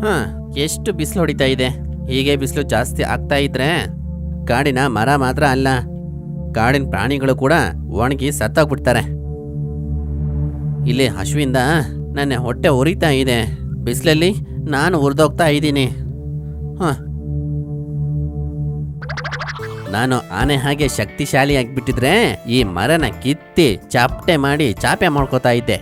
ಹಾ, ಎಷ್ಟು ಬಿಸಿಲು ಹೊಡಿತಾ ಇದೆ. ಹೀಗೆ ಬಿಸಿಲು ಜಾಸ್ತಿ ಆಗ್ತಾ ಇದ್ರೆ ಕಾಡಿನ ಮರ ಮಾತ್ರ ಅಲ್ಲ, ಕಾಡಿನ ಪ್ರಾಣಿಗಳು ಕೂಡ ಒಣಗಿ ಸತ್ತೋಗ್ಬಿಡ್ತಾರೆ. ಇಲ್ಲಿ ಹಸುವಿಂದ ನನ್ನ ಹೊಟ್ಟೆ ಉರಿತಾ ಇದೆ. ಬಿಸಿಲಲ್ಲಿ ನಾನು ಉರಿದೋಗ್ತಾ ಇದ್ದೀನಿ. ಹಾಂ, ನಾನು ಆನೆ ಹಾಗೆ ಶಕ್ತಿಶಾಲಿ ಆಗಿಬಿಟ್ಟಿದ್ರೆ ಈ ಮರನ ಕಿತ್ತಿ ಚಾಪಟೆ ಮಾಡಿ ಚಾಪೆ ಮಾಡ್ಕೋತಾ ಇದ್ದೆ.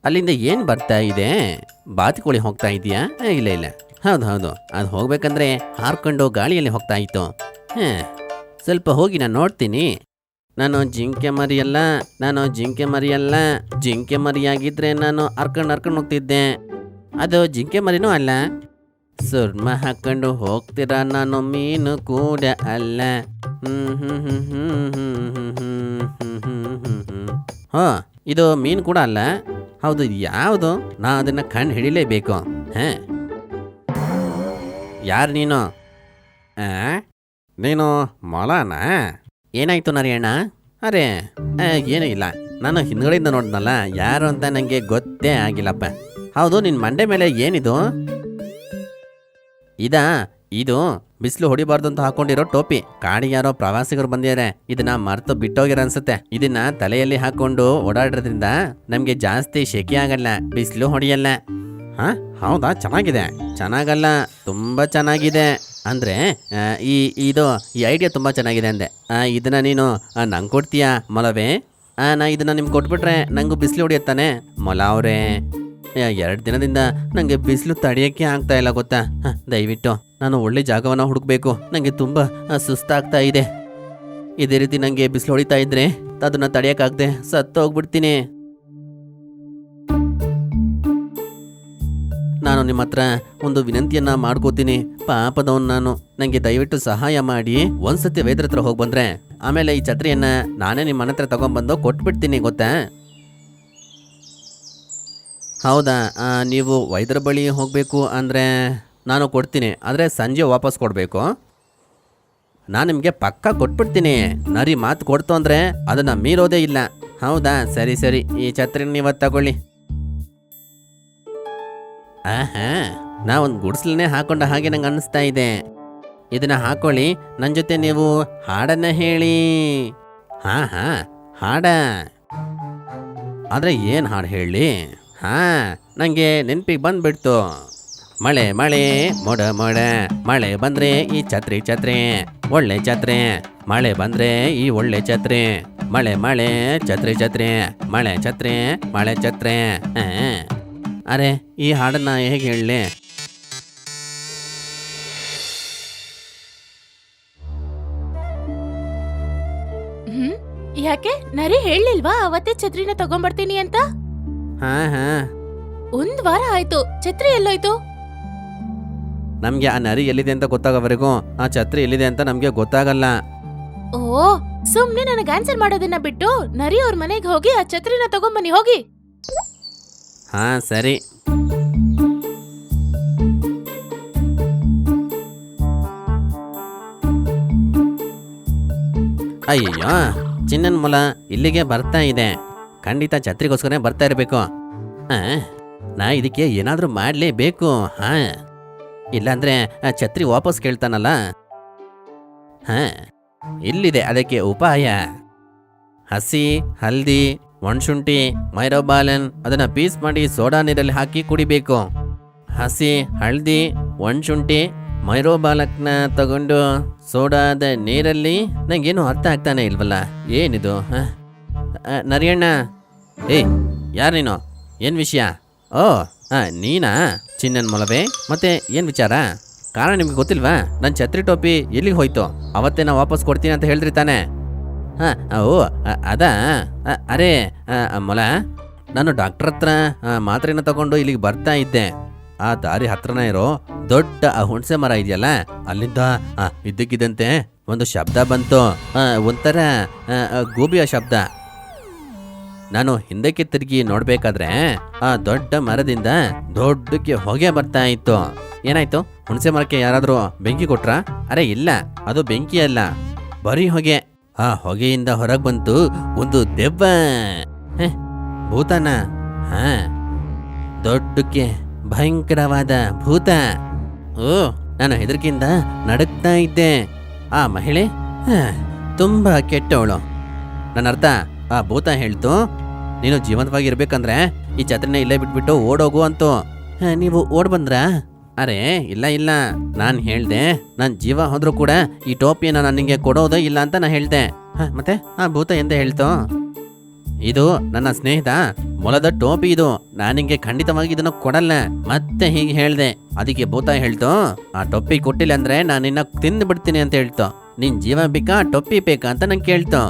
ಅಲ್ಲಿಂದ ಏನು ಬರ್ತಾ ಇದೆ? ಬಾತುಕೋಳಿ ಹೋಗ್ತಾ ಇದೆಯಾ? ಇಲ್ಲ ಇಲ್ಲ, ಹೌದು, ಅದು ಹೋಗ್ಬೇಕಂದ್ರೆ ಹಾರ್ಕೊಂಡು ಗಾಳಿಯಲ್ಲಿ ಹೋಗ್ತಾ ಇತ್ತು. ಸ್ವಲ್ಪ ಹೋಗಿ ನಾನು ನೋಡ್ತೀನಿ. ನಾನು ಜಿಂಕೆ ಮರಿಯಲ್ಲ. ಜಿಂಕೆ ಮರಿಯಾಗಿದ್ರೆ ನಾನು ಹರ್ಕೊಂಡು ಹೋಗ್ತಿದ್ದೆ. ಅದು ಜಿಂಕೆ ಮರಿನೂ ಅಲ್ಲ. ಸುರ್ಮ ಹಾಕೊಂಡು ಹೋಗ್ತೀರಾ, ನಾನು ಮೀನು ಕೂಡ ಅಲ್ಲ. ಹೋ, ಇದು ಮೀನು ಕೂಡ ಅಲ್ಲ. ಹೌದು, ಯಾವುದು? ನಾ ಅದನ್ನ ಕಣ್ಣು ಹಿಡಿಲೇಬೇಕು. ಯಾರು ನೀನು? ನೀನು ಮೊಲನಾ? ಏನಾಯ್ತು ನರಿಯಣ್ಣ? ಅರೆ ಏನೂ ಇಲ್ಲ, ನಾನು ಹಿಂದ್ಗಡೆಯಿಂದ ನೋಡಿದ್ನಲ್ಲ, ಯಾರು ಅಂತ ನನಗೆ ಗೊತ್ತೇ ಆಗಿಲ್ಲಪ್ಪ. ಹೌದು, ನಿನ್ನ ಮಂಡೆ ಮೇಲೆ ಏನಿದು? ಇದು ಬಿಸಿಲು ಹೊಡಿಬಾರ್ದು ಅಂತ ಹಾಕೊಂಡಿರೋ ಟೋಪಿ. ಕಾಡಿಗೆ ಯಾರೋ ಪ್ರವಾಸಿಗರು ಬಂದಿದ್ದಾರೆ, ಇದನ್ನ ಮರೆತು ಬಿಟ್ಟೋಗ್ಯಾರ ಅನ್ಸುತ್ತೆ. ಇದನ್ನ ತಲೆಯಲ್ಲಿ ಹಾಕೊಂಡು ಓಡಾಡೋದ್ರಿಂದ ನಮ್ಗೆ ಜಾಸ್ತಿ ಶೆಕೆ ಆಗಲ್ಲ, ಬಿಸಿಲು ಹೊಡಿಯಲ್ಲ. ಹೌದಾ? ಚೆನ್ನಾಗಲ್ಲ, ತುಂಬಾ ಚೆನ್ನಾಗಿದೆ. ಅಂದ್ರೆ ಈ ಐಡಿಯಾ ತುಂಬಾ ಚೆನ್ನಾಗಿದೆ ಅಂದೆ. ಇದನ್ನ ನೀನು ನಂಗೆ ಕೊಡ್ತೀಯಾ ಮೊಲವೇ? ನಾ ಇದನ್ನ ನಿಮ್ಗೆ ಕೊಟ್ಬಿಟ್ರೆ ನಂಗೂ ಬಿಸಿಲು ಹೊಡಿಯತ್ತಾನೆ. ಮೊಲ ಅವರೇ, 2 ದಿನದಿಂದ ನನಗೆ ಬಿಸಿಲು ತಡೆಯೋಕ್ಕೆ ಆಗ್ತಾ ಇಲ್ಲ ಗೊತ್ತಾ. ದಯವಿಟ್ಟು ನಾನು ಒಳ್ಳೆ ಜಾಗವನ್ನು ಹುಡುಕ್ಬೇಕು. ನನಗೆ ತುಂಬ ಸುಸ್ತಾಗ್ತಾ ಇದೆ. ಇದೇ ರೀತಿ ನನಗೆ ಬಿಸಿಲು ಹೊಡಿತಾ ಇದ್ರೆ ಅದನ್ನು ತಡೆಯೋಕ್ಕಾಗದೆ ಸತ್ತೋಗ್ಬಿಡ್ತೀನಿ. ನಾನು ನಿಮ್ಮ ಹತ್ರ ಒಂದು ವಿನಂತಿಯನ್ನ ಮಾಡ್ಕೋತೀನಿ. ಪಾಪದವನು ನಾನು, ನನಗೆ ದಯವಿಟ್ಟು ಸಹಾಯ ಮಾಡಿ. ಒಂದ್ಸತಿ ವೈದ್ಯರ ಹತ್ರ ಹೋಗಿ ಬಂದ್ರೆ ಆಮೇಲೆ ಈ ಛತ್ರಿಯನ್ನ ನಾನೇ ನಿಮ್ಮ ಮನೆ ಹತ್ರ ತಗೊಂಡ್ಬಂದು ಕೊಟ್ಬಿಡ್ತೀನಿ ಗೊತ್ತಾ. ಹೌದಾ? ನೀವು ವೈದ್ಯರ ಬಳಿ ಹೋಗಬೇಕು ಅಂದರೆ ನಾನು ಕೊಡ್ತೀನಿ, ಆದರೆ ಸಂಜೆ ವಾಪಸ್ ಕೊಡಬೇಕು. ನಾನು ನಿಮಗೆ ಪಕ್ಕ ಕೊಟ್ಬಿಡ್ತೀನಿ. ನರಿ ಮಾತು ಕೊಡ್ತು ಅಂದರೆ ಅದನ್ನು ಮೀರೋದೇ ಇಲ್ಲ. ಹೌದಾ? ಸರಿ, ಈ ಛತ್ರಿನ ನೀವು ತಗೊಳ್ಳಿ. ನಾ ಒಂದು ಗುಡಿಸಲನ್ನೇ ಹಾಕೊಂಡ ಹಾಗೆ ನಂಗೆ ಅನ್ನಿಸ್ತಾ ಇದೆ. ಇದನ್ನ ಹಾಕೊಳ್ಳಿ, ನನ್ನ ಜೊತೆ ನೀವು ಹಾಡನ್ನ ಹೇಳಿ. ಹಾಡ? ಆದರೆ ಏನು ಹಾಡು ಹೇಳಿ? ನನಗೆ ನೆನಪಿಗೆ ಬಂದ್ಬಿಡ್ತು. ಮಳೆ ಮೋಡ ಮಳೆ ಬಂದ್ರೆ ಈ ಛತ್ರಿ ಒಳ್ಳೆ ಛತ್ರಿ. ಮಳೆ ಬಂದ್ರೆ ಈ ಒಳ್ಳೆ ಛತ್ರಿ. ಮಳೆ ಛತ್ರಿ ಮಳೆ ಛತ್ರಿ. ಅರೆ, ಈ ಹಾಡನ್ನ ಹೇಗೆ ಹೇಳಲಿ? ಯಾಕೆ ನರಿ ಹೇಳಿಲ್ವಾ ಅವತ್ತೇ ಛತ್ರಿನ ತಗೊಂಡ್ಬರ್ತೀನಿ ಅಂತ? ಒಂದ್ ವಾರ ಆಯ್ತು, ಛತ್ರಿ ಎಲ್ಲೋಯ್ತು? ನಮ್ಗೆ ಆ ನರಿ ಎಲ್ಲಿದೆ ಅಂತ ಗೊತ್ತಾಗೋವರೆಗೂ ಆ ಛತ್ರಿ ಎಲ್ಲಿದೆ ಅಂತ ನಮ್ಗೆ ಗೊತ್ತಾಗಲ್ಲ. ಓ, ಸುಮ್ನೆ ನನಗೆ ಆನ್ಸರ್ ಮಾಡೋದನ್ನ ಬಿಟ್ಟು ನರಿ ಅವ್ರ ಮನೆಗೆ ಹೋಗಿ ಆ ಛತ್ರಿನ ತಗೊಂಬನ್ನಿ, ಹೋಗಿ. ಸರಿ. ಅಯ್ಯೋ, ಚಿನ್ನನ್ ಮೊಲ ಇಲ್ಲಿಗೆ ಬರ್ತಾ ಇದೆ. ಖಂಡಿತ ಛತ್ರಿಗೋಸ್ಕರ ಬರ್ತಾ ಇರಬೇಕು. ನಾ ಇದಕ್ಕೆ ಏನಾದರೂ ಮಾಡಲೇಬೇಕು. ಇಲ್ಲಾಂದ್ರೆ ಛತ್ರಿ ವಾಪಸ್ ಕೇಳ್ತಾನಲ್ಲ. ಇಲ್ಲಿದೆ ಅದಕ್ಕೆ ಉಪಾಯ. ಹಸಿ ಹಲ್ದಿ, ಒಣಶುಂಠಿ, ಮೈರೋಬಾಲನ್ ಅದನ್ನ ಪೀಸ್ ಮಾಡಿ ಸೋಡಾ ನೀರಲ್ಲಿ ಹಾಕಿ ಕುಡಿಬೇಕು. ಹಸಿ ಹಳದಿ, ಒಣಶುಂಠಿ, ಮೈರೋಬಾಲಕ್ನ ತಗೊಂಡು ಸೋಡಾದ ನೀರಲ್ಲಿ ನಂಗೇನು ಅರ್ಥ ಆಗ್ತಾನೆ ಇಲ್ವಲ್ಲ. ಏನಿದು? ನರಿಯಣ್ಣ, ಯಾರು ನೀನು? ಏನು ವಿಷಯ? ಓ, ನೀನಾ ಚಿನ್ನನ್ ಮೊಲವೇ? ಮತ್ತೆ ಏನು ವಿಚಾರ? ಕಾರಣ ನಿಮ್ಗೆ ಗೊತ್ತಿಲ್ವಾ? ನನ್ನ ಛತ್ರಿ ಟೋಪಿ ಎಲ್ಲಿಗೆ ಹೋಯ್ತು? ಅವತ್ತೇ ನಾ ವಾಪಸ್ ಕೊಡ್ತೀನಿ ಅಂತ ಹೇಳಿದ್ರಿ ತಾನೆ? ಓ ಅದಾ? ಅರೆ ಮೊಲ, ನಾನು ಡಾಕ್ಟರ್ ಹತ್ರ ಮಾತ್ರೆನ ತಗೊಂಡು ಇಲ್ಲಿಗೆ ಬರ್ತಾ ಇದ್ದೆ. ಆ ದಾರಿ ಹತ್ರನೇ ಇರೋ ದೊಡ್ಡ ಆ ಹುಣಸೆ ಮರ ಇದೆಯಲ್ಲ, ಅಲ್ಲಿಂದ ಇದ್ದಕ್ಕಿದ್ದಂತೆ ಒಂದು ಶಬ್ದ ಬಂತು. ಒಂಥರ ಗೂಬಿಯ ಶಬ್ದ. ನಾನು ಹಿಂದಕ್ಕೆ ತಿರುಗಿ ನೋಡ್ಬೇಕಾದ್ರೆ ಆ ದೊಡ್ಡ ಮರದಿಂದ ದೊಡ್ಡಕ್ಕೆ ಹೊಗೆ ಬರ್ತಾ ಇತ್ತು. ಏನಾಯ್ತು? ಹುಣಸೆ ಮರಕ್ಕೆ ಯಾರಾದ್ರೂ ಬೆಂಕಿ ಕೊಟ್ರಾ? ಅರೆ ಇಲ್ಲ, ಅದು ಬೆಂಕಿ ಅಲ್ಲ, ಬರೀ ಹೊಗೆ. ಆ ಹೊಗೆಯಿಂದ ಹೊರಗೆ ಬಂತು ಒಂದು ದೆವ್ವ. ಹೆ, ಭೂತನ? ಹಾ, ದೊಡ್ಡಕ್ಕೆ ಭಯಂಕರವಾದ ಭೂತ. ಓ, ನಾನು ಹೆದರಿಕೆಯಿಂದ ನಡುಗ್ತಾ ಇದ್ದೆ. ಆ ಮಹಿಳೆ ತುಂಬಾ ಕೆಟ್ಟವಳು. ನನ್ನ ಅರ್ಥ, ಆ ಭೂತ ಹೇಳ್ತು, ನೀನು ಜೀವಂತವಾಗಿರ್ಬೇಕಂದ್ರೆ ಈ ಛತ್ರಿನ ಇಲ್ಲೇ ಬಿಟ್ಬಿಟ್ಟು ಓಡೋಗು ಅಂತು. ನೀವು ಓಡ್ ಬಂದ್ರಾ? ಅರೆ ಇಲ್ಲ, ನಾನು ಹೇಳ್ದೆ ನನ್ನ ಜೀವ ಹೋದ್ರೂ ಕೂಡ ಈ ಟೋಪಿಯನ್ನು ನನಗೆ ಕೊಡೋದು ಇಲ್ಲ ಅಂತ ನಾನು ಹೇಳ್ದೆ. ಮತ್ತೆ ಆ ಭೂತ ಎಂತ ಹೇಳ್ತು? ಇದು ನನ್ನ ಸ್ನೇಹಿತ ಮೊಲದ ಟೋಪಿ, ಇದು ನಾನಿಗೆ ಖಂಡಿತವಾಗಿ ಇದನ್ನು ಕೊಡಲ್ಲ. ಮತ್ತೆ ಹೀಗೆ ಹೇಳ್ದೆ. ಅದಕ್ಕೆ ಭೂತ ಹೇಳ್ತು, ಆ ಟೊಪ್ಪಿ ಕೊಟ್ಟಿಲ್ಲ ಅಂದ್ರೆ ನಾನು ನಿನ್ನ ತಿಂದು ಬಿಡ್ತೀನಿ ಅಂತ ಹೇಳ್ತು. ನಿನ್ ಜೀವ ಬೇಕಾ ಟೊಪ್ಪಿ ಬೇಕಾ ಅಂತ ನಂಗೆ ಕೇಳ್ತು.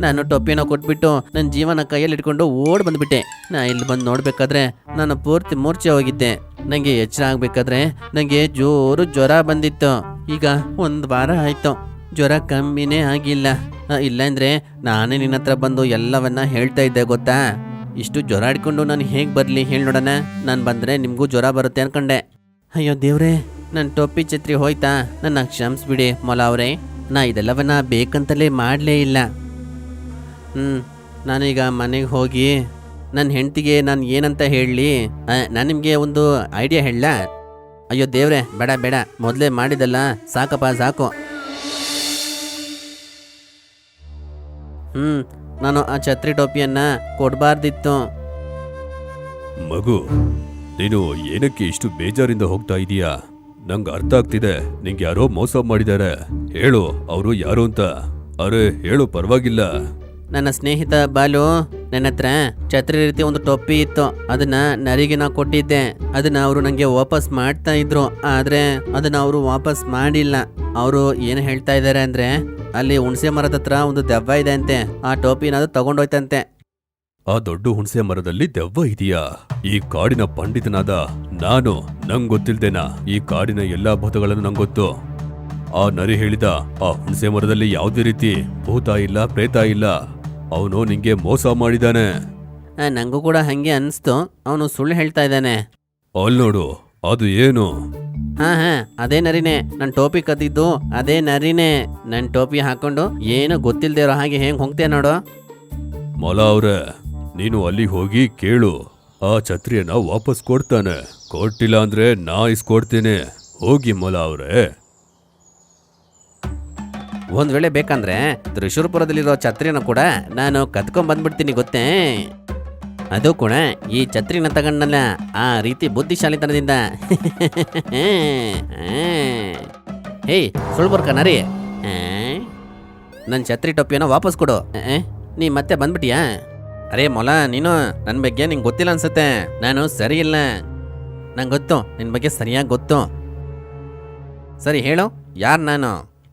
ನಾನು ಟೊಪ್ಪಿನ ಕೊಟ್ಬಿಟ್ಟು ನನ್ನ ಜೀವನ ಕೈಯಲ್ಲಿ ಇಟ್ಕೊಂಡು ಓಡ್ ಬಂದ್ಬಿಟ್ಟೆ. ನಾ ಇಲ್ಲಿ ಬಂದು ನೋಡ್ಬೇಕಾದ್ರೆ ನಾನು ಪೂರ್ತಿ ಮೂರ್ಛೆ ಹೋಗಿದ್ದೆ. ನಂಗೆ ಎಚ್ಚರ ಆಗ್ಬೇಕಾದ್ರೆ ನಂಗೆ ಜೋರು ಜ್ವರ ಬಂದಿತ್ತು. ಈಗ 1 ವಾರ ಆಯ್ತು, ಜ್ವರ ಕಮ್ಮಿನೇ ಆಗಿಲ್ಲ. ಇಲ್ಲಾಂದ್ರೆ ನಾನೇ ನಿನ್ನ ಹತ್ರ ಬಂದು ಎಲ್ಲವನ್ನ ಹೇಳ್ತಾ ಇದ್ದೆ ಗೊತ್ತಾ. ಇಷ್ಟು ಜ್ವರ ಹಿಡ್ಕೊಂಡು ನಾನು ಹೇಗೆ ಬರಲಿ ಹೇಳಿ ನೋಡೋಣ. ನಾನು ಬಂದ್ರೆ ನಿಮಗೂ ಜ್ವರ ಬರುತ್ತೆ ಅನ್ಕೊಂಡೆ. ಅಯ್ಯೋ ದೇವ್ರೆ, ನನ್ನ ಟೊಪ್ಪಿ ಛತ್ರಿ ಹೋಯ್ತಾ? ನನ್ನ ಕ್ಷಮಿಸ್ಬಿಡಿ ಮೊಲ ಅವರೇ, ನಾ ಇದೆಲ್ಲವನ್ನ ಬೇಕಂತಲೇ ಮಾಡಲೇ ಇಲ್ಲ. ನಾನೀಗ ಮನೆಗೆ ಹೋಗಿ ನನ್ನ ಹೆಂಡತಿಗೆ ನಾನು ಏನಂತ ಹೇಳಲಿ? ನಾನು ನಿಮಗೆ ಒಂದು ಐಡಿಯಾ ಹೇಳಲ್ಲ? ಅಯ್ಯೋ ದೇವ್ರೆ, ಬೇಡ, ಮೊದಲೇ ಮಾಡಿದಲ್ಲ, ಸಾಕಪ್ಪ ಸಾಕು. ನಾನು ಆ ಛತ್ರಿ ಟೋಪಿಯನ್ನ ಕೊಡಬಾರ್ದಿತ್ತು. ಮಗು, ನೀನು ಏನಕ್ಕೆ ಇಷ್ಟು ಬೇಜಾರಿಂದ ಹೋಗ್ತಾ ಇದೀಯಾ? ನಂಗೆ ಅರ್ಥ ಆಗ್ತಿದೆ, ನಿಂಗೆ ಯಾರೋ ಮೋಸ ಮಾಡಿದ್ದಾರೆ. ಹೇಳು, ಅವರು ಯಾರು ಅಂತ. ಅರೆ ಹೇಳು, ಪರವಾಗಿಲ್ಲ. ನನ್ನ ಸ್ನೇಹಿತ ಬಾಲು, ನನ್ನ ಹತ್ರ ಛತ್ರಿ ರೀತಿ ಒಂದು ಟೊಪ್ಪಿ ಇತ್ತು. ಅದನ್ನ ನರಿಗೆ ನಾ ಕೊಟ್ಟಿದ್ದೆ. ಅದನ್ನ ಅವರು ನಂಗೆ ವಾಪಸ್ ಮಾಡ್ತಾ ಇದ್ರು, ಆದ್ರೆ ಅದನ್ನ ಅವರು ವಾಪಸ್ ಮಾಡಿಲ್ಲ. ಅವರು ಏನು ಹೇಳ್ತಾ ಇದ್ದಾರೆ ಅಂದ್ರೆ, ಅಲ್ಲಿ ಹುಣಸೆ ಮರದ ಹತ್ರ ಒಂದು ದೆವ್ವ ಇದೆ ಅಂತೆ. ಆ ಟೋಪಿನ ಅದು ತಗೊಂಡೋಯ್ತಂತೆ. ಆ ದೊಡ್ಡ ಹುಣಸೆ ಮರದಲ್ಲಿ ದೆವ್ವ ಇದೆಯಾ? ಈ ಕಾಡಿನ ಪಂಡಿತನಾದ ನಾನು, ನಂಗ್ ಗೊತ್ತಿಲ್ದೇನಾ ಈ ಕಾಡಿನ ಎಲ್ಲಾ ಭೂತಗಳನ್ನು ನಂಗೊತ್ತು. ಆ ನರಿ ಹೇಳಿದ ಆ ಹುಣಸೆ ಮರದಲ್ಲಿ ಯಾವುದೇ ರೀತಿ ಭೂತ ಇಲ್ಲ, ಪ್ರೇತ ಇಲ್ಲ. ಅವನು ನಿಂಗೆ ಮೋಸ ಮಾಡಿದಾನೆ. ನಂಗೂ ಕೂಡ ಹಂಗೆ ಅನ್ಸ್ತು. ಅವನು ಸುಳ್ಳು ಹೇಳ್ತಾ ಇದ್ದಾನೆ. ಅಲ್ ನೋಡು, ಅದು ಏನು? ಹಾ, ಅದೇ ನರಿನೇ. ನನ್ನ ಟೋಪಿ ಕದ್ದಿದ್ದು ಅದೇ ನರಿನೇ. ನನ್ನ ಟೋಪಿ ಹಾಕೊಂಡು ಏನು ಗೊತ್ತಿಲ್ದೇ ಇರೋ ಹಾಗೆ ಹೆಂಗ್ ಹೋಗ್ತೇ ನೋಡು. ಮೊಲ ಅವ್ರೆ, ನೀನು ಅಲ್ಲಿ ಹೋಗಿ ಕೇಳು, ಆ ಛತ್ರಿಯನ್ನ ವಾಪಸ್ ಕೊಡ್ತಾನೆ. ಕೊಟ್ಟಿಲ್ಲ ಅಂದ್ರೆ ನಾ ಇಸ್ಕೊಡ್ತೇನೆ. ಹೋಗಿ ಮೊಲ ಅವ್ರೆ. ಒಂದ್ ವೇಳೆ ಬೇಕಂದ್ರೆ ತ್ರಿಶೂರ್ಪುರದಲ್ಲಿರೋ ಛತ್ರಿನ ಕೂಡ ನಾನು ಕತ್ಕೊಂಡ್ ಬಂದ್ಬಿಡ್ತೀನಿ ಗೊತ್ತೇ. ಅದು ಕೂಡ ಈ ಛತ್ರಿನ ತಗೊಂಡಲ್ಲ, ಆ ರೀತಿ ಬುದ್ಧಿಶಾಲಿತನದಿಂದ. ಹೇಯ್ ಸುಳ್ಬರ್ಕ ನರಿ, ನನ್ನ ಛತ್ರಿ ಟೊಪ್ಪಿಯನ್ನು ವಾಪಸ್ ಕೊಡು. ನೀ ಮತ್ತೆ ಬಂದ್ಬಿಟ್ಟಿಯಾ? ಅರೇ ಮೊಲ, ನೀನು ನನ್ನ ಬಗ್ಗೆ ನಿಂಗೆ ಗೊತ್ತಿಲ್ಲ ಅನ್ಸುತ್ತೆ. ನಾನು ಸರಿ ಇಲ್ಲ, ನಂಗೆ ಗೊತ್ತು ನಿನ್ನ ಬಗ್ಗೆ ಸರಿಯಾಗಿ ಗೊತ್ತು. ಸರಿ ಹೇಳು, ಯಾರು ನಾನು?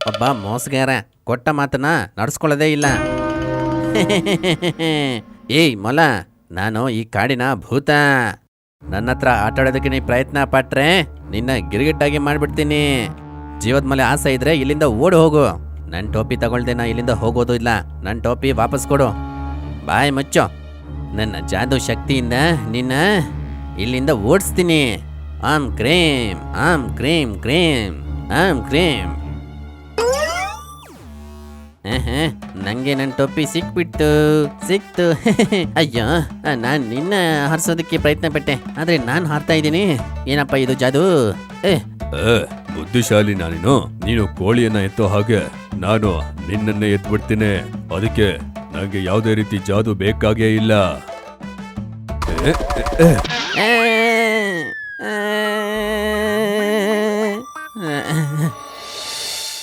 ಒಬ್ಬ ಮೋಸಗಾರ, ಕೊಟ್ಟ ಮಾತನ್ನ ನಡ್ಸ್ಕೊಳ್ಳೋದೇ ಇಲ್ಲ. ಏಯ್ ಮೊಲ, ನಾನು ಈ ಕಾಡಿನ ಭೂತ. ನನ್ನ ಹತ್ರ ಆಟಾಡೋದಕ್ಕೆ ನೀ ಪ್ರಯತ್ನ ಪಟ್ರೆ ನಿನ್ನ ಗಿರಿಗಿಟ್ಟಾಗಿ ಮಾಡ್ಬಿಡ್ತೀನಿ. ಜೀವದ ಮೇಲೆ ಆಸೆ ಇದ್ರೆ ಇಲ್ಲಿಂದ ಓಡಿ ಹೋಗು. ನನ್ನ ಟೋಪಿ ತಗೊಳ್ದೆ ನಾ ಇಲ್ಲಿಂದ ಹೋಗೋದು ಇಲ್ಲ. ನನ್ನ ಟೋಪಿ ವಾಪಸ್ ಕೊಡು. ಬಾಯ್ ಮುಚ್ಚೋ. ನನ್ನ ಜಾದೂ ಶಕ್ತಿಯಿಂದ ನಿನ್ನ ಇಲ್ಲಿಂದ ಓಡಿಸ್ತೀನಿ. ಆಮ್ ಕ್ರೀಮ್, ಆಮ್ ಕ್ರೀಮ್ ಕ್ರೀಮ್, ಆಮ್ ಕ್ರೀಮ್. ನಂಗೆ ನನ್ನ ಟೊಪ್ಪಿ ಸಿಕ್ತು. ಅಯ್ಯೋ, ನಾನು ನಿನ್ನ ಹಾರಿಸೋದಕ್ಕೆ ಪ್ರಯತ್ನ ಪಟ್ಟೆ, ಆದ್ರೆ ನಾನು ಹಾರ್ತಾ ಇದ್ದೀನಿ. ಏನಪ್ಪ ಇದು ಜಾದು? ಬುದ್ಧಿಶಾಲಿ ನೀನು ಕೋಳಿಯನ್ನ ಎತ್ತೋ ಹಾಗೆ ನಾನು ನಿನ್ನನ್ನೇ ಎತ್ಬಿಡ್ತೀನಿ. ಅದಕ್ಕೆ ನಂಗೆ ಯಾವುದೇ ರೀತಿ ಜಾದು ಬೇಕಾಗೇ ಇಲ್ಲ.